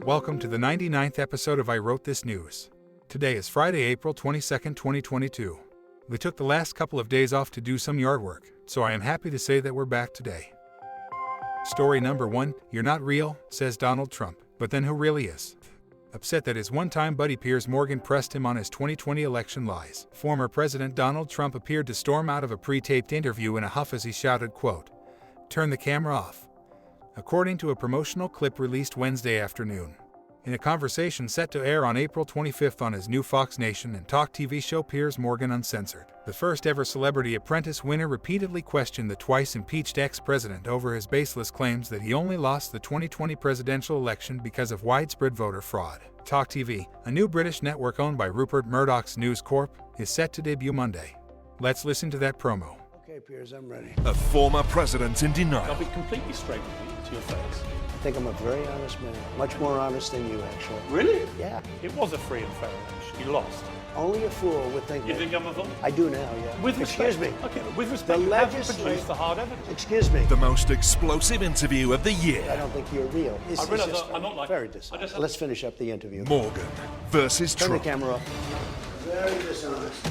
Welcome to the 99th episode of I Wrote This News. Today is Friday, April 22nd, 2022. We took the last couple of days off to do some yard work, so I am happy to say that we're back today. Story number 1, "You're not real," says Donald Trump, but then who really is? Upset that his one-time buddy Piers Morgan pressed him on his 2020 election lies, former President Donald Trump appeared to storm out of a pre-taped interview in a huff as he shouted, quote, "Turn the camera off," according to a promotional clip released Wednesday afternoon. In a conversation set to air on April 25th on his new Fox Nation and Talk TV show Piers Morgan Uncensored, the first-ever Celebrity Apprentice winner repeatedly questioned the twice-impeached ex-president over his baseless claims that he only lost the 2020 presidential election because of widespread voter fraud. Talk TV, a new British network owned by Rupert Murdoch's News Corp, is set to debut Monday. Let's listen to that promo. Okay, Piers, I'm ready. A former president in denial. I'll be completely straight with you, to your face. I think I'm a very honest man. Much more honest than you, actually. Really? Yeah. It was a free and fair election. You lost. Only a fool would think You that. think I'm a fool? I do now, yeah. With respect. Excuse me. Okay, but with respect, you haven't produced the hard evidence. Excuse me. The most explosive interview of the year. I don't think you're real. This is realise just I'm not like- very I dishonest. just- Let's finish up the interview. Morgan versus Turn the Trump. camera off. Very dishonest.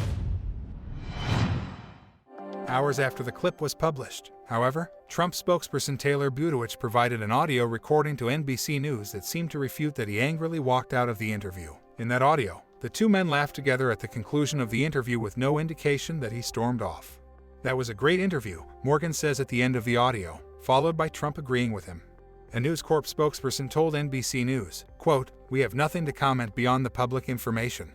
Hours after the clip was published, however, Trump spokesperson Taylor Buttigieg provided an audio recording to NBC News that seemed to refute that he angrily walked out of the interview. In that audio, the two men laughed together at the conclusion of the interview with no indication that he stormed off. "That was a great interview," Morgan says at the end of the audio, followed by Trump agreeing with him. A News Corp spokesperson told NBC News, quote, "We have nothing to comment beyond the public information."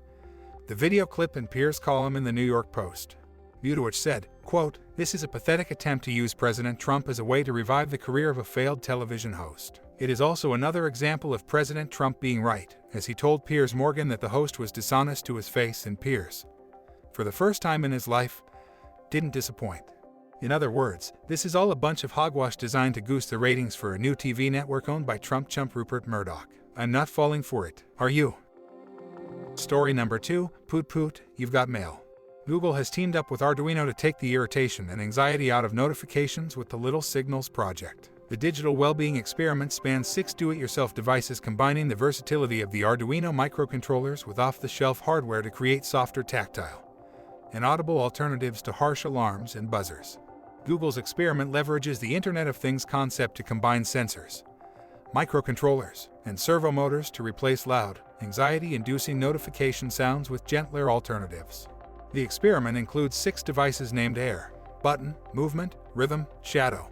The video clip and Piers' column in the New York Post. Buttigieg said, quote, "This is a pathetic attempt to use President Trump as a way to revive the career of a failed television host. It is also another example of President Trump being right, as he told Piers Morgan that the host was dishonest to his face, and Piers, for the first time in his life, didn't disappoint. In other words, this is all a bunch of hogwash designed to goose the ratings for a new TV network owned by Trump chump Rupert Murdoch. I'm not falling for it. Are you?" Story number 2, Poot, you've got mail. Google has teamed up with Arduino to take the irritation and anxiety out of notifications with the Little Signals project. The digital well-being experiment spans 6 do-it-yourself devices combining the versatility of the Arduino microcontrollers with off-the-shelf hardware to create softer, tactile, and audible alternatives to harsh alarms and buzzers. Google's experiment leverages the Internet of Things concept to combine sensors, microcontrollers, and servo motors to replace loud, anxiety-inducing notification sounds with gentler alternatives. The experiment includes 6 devices named Air, Button, Movement, Rhythm, Shadow,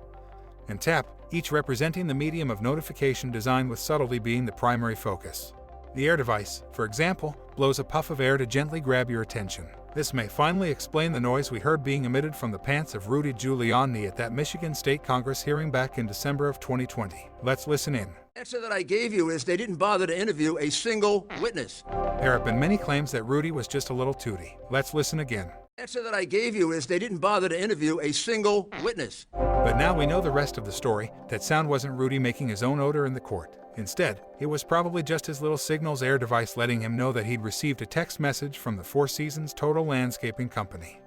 and Tap, each representing the medium of notification design with subtlety being the primary focus. The Air device, for example, blows a puff of air to gently grab your attention. This may finally explain the noise we heard being emitted from the pants of Rudy Giuliani at that Michigan State Congress hearing back in December of 2020. Let's listen in. The answer that I gave you is they didn't bother to interview a single witness. There have been many claims that Rudy was just a little tooty. Let's listen again. The answer that I gave you is they didn't bother to interview a single witness. But now we know the rest of the story. That sound wasn't Rudy making his own odor in the court. Instead, it was probably just his Little Signals Air device letting him know that he'd received a text message from the Four Seasons Total Landscaping Company.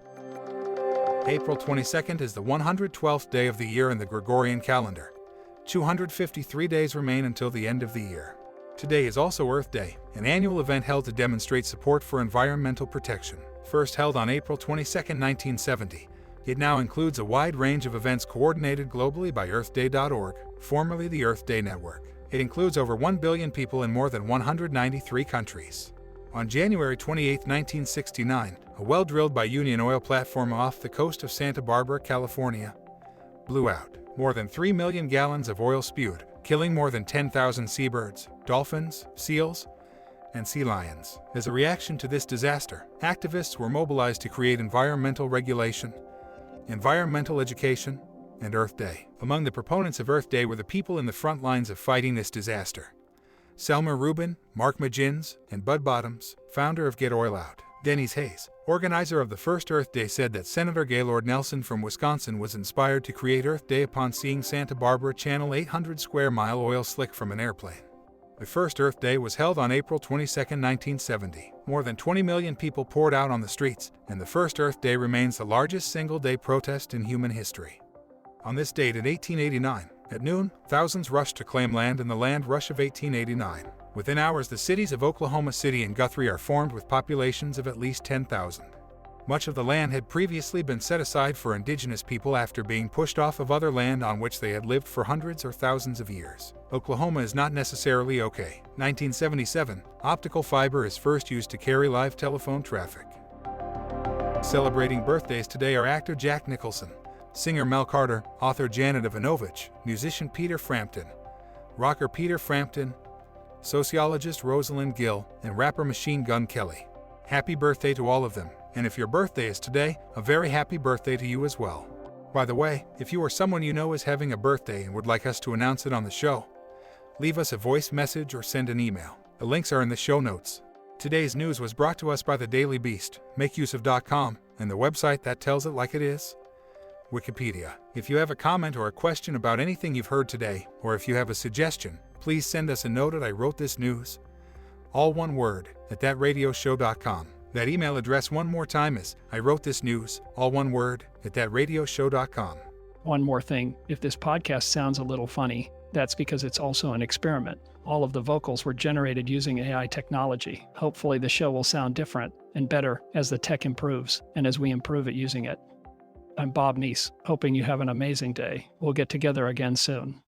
April 22nd is the 112th day of the year in the Gregorian calendar. 253 days remain until the end of the year. Today is also Earth Day, an annual event held to demonstrate support for environmental protection. First held on April 22, 1970, it now includes a wide range of events coordinated globally by EarthDay.org, formerly the Earth Day Network. It includes over 1 billion people in more than 193 countries. On January 28, 1969, a well drilled by Union Oil platform off the coast of Santa Barbara, California, blew out. More than 3 million gallons of oil spewed, killing more than 10,000 seabirds, dolphins, seals, and sea lions. As a reaction to this disaster, activists were mobilized to create environmental regulation, environmental education, and Earth Day. Among the proponents of Earth Day were the people in the front lines of fighting this disaster: Selma Rubin, Mark Magins, and Bud Bottoms, founder of Get Oil Out. Denise Hayes, organizer of the first Earth Day, said that Senator Gaylord Nelson from Wisconsin was inspired to create Earth Day upon seeing Santa Barbara channel 800 square mile oil slick from an airplane. The first Earth Day was held on April 22, 1970. More than 20 million people poured out on the streets, and the first Earth Day remains the largest single-day protest in human history. On this date in 1889, at noon, thousands rushed to claim land in the land rush of 1889. Within hours, the cities of Oklahoma City and Guthrie are formed with populations of at least 10,000. Much of the land had previously been set aside for indigenous people after being pushed off of other land on which they had lived for hundreds or thousands of years. Oklahoma is not necessarily okay. 1977, optical fiber is first used to carry live telephone traffic. Celebrating birthdays today are actor Jack Nicholson, singer Mel Carter, author Janet Ivanovich, musician Peter Frampton, rocker Peter Frampton, sociologist Rosalind Gill, and rapper Machine Gun Kelly. Happy birthday to all of them, and if your birthday is today, a very happy birthday to you as well. By the way, if you or someone you know is having a birthday and would like us to announce it on the show, leave us a voice message or send an email. The links are in the show notes. Today's news was brought to us by the Daily Beast, makeuseof.com, and the website that tells it like it is, Wikipedia. If you have a comment or a question about anything you've heard today, or if you have a suggestion, please send us a note at I wrote this news, all one word, at thatradioshow.com. That email address one more time is I wrote this news, all one word, at thatradioshow.com. One more thing, if this podcast sounds a little funny, that's because it's also an experiment. All of the vocals were generated using AI technology. Hopefully the show will sound different and better as the tech improves and as we improve at using it. I'm Bob Neese, hoping you have an amazing day. We'll get together again soon.